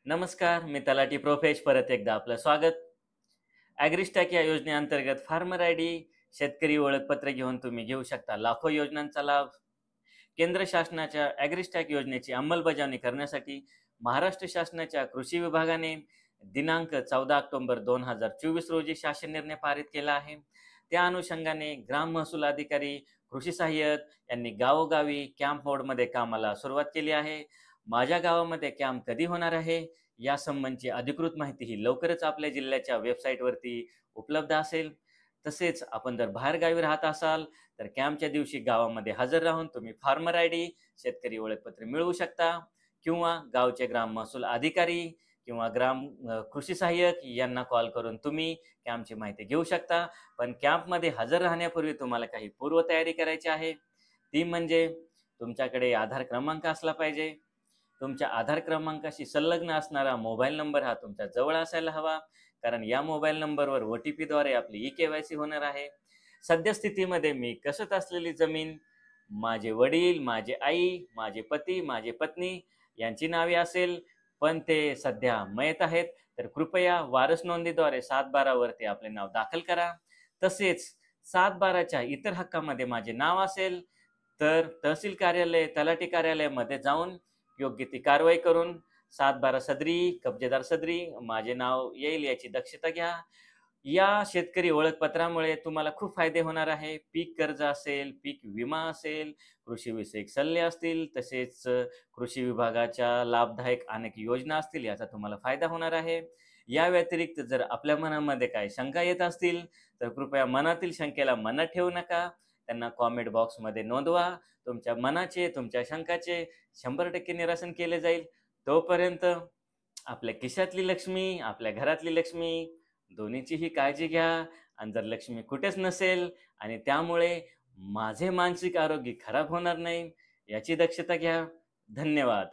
नमस्कार, मी तलाठी प्रोफेश परत एकदा आपलं स्वागत. ॲग्रीस्टॅक या योजनेअंतर्गत फार्मर आयडी शेतकरी ओळखपत्र घेऊन तुम्ही घेऊ शकता लाखो योजनांचा लाभ. केंद्र शासनाच्या ॲग्रीस्टॅक योजनेची अंमलबजावणी करण्यासाठी महाराष्ट्र शासनाच्या कृषी विभागाने दिनांक 14 ऑक्टोबर 2024 रोजी शासन निर्णय पारित केला आहे. त्या अनुषंगाने ग्राम महसूल अधिकारी, कृषी सहाय्यक यांनी गावोगावी कॅम्प मोडमध्ये कामाला सुरुवात केली आहे. माझ्या गावामध्ये कॅम्प कधी होणार आहे यासंबंधीची अधिकृत माहिती ही लवकरच आपल्या जिल्ह्याच्या वेबसाईटवरती उपलब्ध असेल. तसेच आपण जर बाहेरगावी राहत असाल तर कॅम्पच्या दिवशी गावामध्ये हजर राहून तुम्ही फार्मर आयडी, शेतकरी ओळखपत्र मिळवू शकता किंवा गावचे ग्राम महसूल अधिकारी किंवा कृषी सहाय्यक यांना कॉल करून तुम्ही कॅम्पची माहिती घेऊ शकता. पण कॅम्पमध्ये हजर राहण्यापूर्वी तुम्हाला काही पूर्वतयारी करायची आहे. ती म्हणजे तुमच्याकडे आधार क्रमांक असला पाहिजे. तुमच्या आधार क्रमांकाशी संलग्न असणारा मोबाईल नंबर हा तुमच्या जवळ असायला हवा, कारण या मोबाईल नंबरवर OTPद्वारे आपली ई-KYC होणार आहे. सद्यस्थितीमध्ये मी कसत असलेली जमीन माझे वडील, माझे आई, माझे पती, माझी पत्नी यांची नावे असेल, पण ते सध्या मयत आहेत, तर कृपया वारस नोंदीद्वारे 7/12 वरती आपले नाव दाखल करा. तसेच 7/12च्या इतर हक्कामध्ये माझे नाव असेल तर तहसील कार्यालय, तलाठी कार्यालयामध्ये जाऊन योग्य ती कारवाई करून 7/12 सदरी, कब्जेदार सदरी माझे नाव येईल याची दक्षता घ्या. या शेतकरी ओळखपत्रामुळे तुम्हाला खूप फायदे होणार आहे. पीक कर्ज असेल, पीक विमा असेल, कृषीविषयक सल्ले असतील, तसेच कृषी विभागाच्या लाभदायक अनेक योजना असतील, याचा तुम्हाला फायदा होणार आहे. या व्यतिरिक्त जर आपल्या मनामध्ये काही शंका येत असतील तर कृपया मनातील शंकेला मनात ठेवू नका. त्यांना कॉमेंट बॉक्समध्ये नोंदवा. तुमच्या मनाचे, तुमच्या शंकाचे 100% निरसन केले जाईल. तोपर्यंत आपल्या खिशातली लक्ष्मी, आपल्या घरातली लक्ष्मी दोन्हीचीही काळजी घ्या. आणि जर लक्ष्मी कुठेच नसेल आणि त्यामुळे माझे मानसिक आरोग्य खराब होणार नाही याची दक्षता घ्या. धन्यवाद.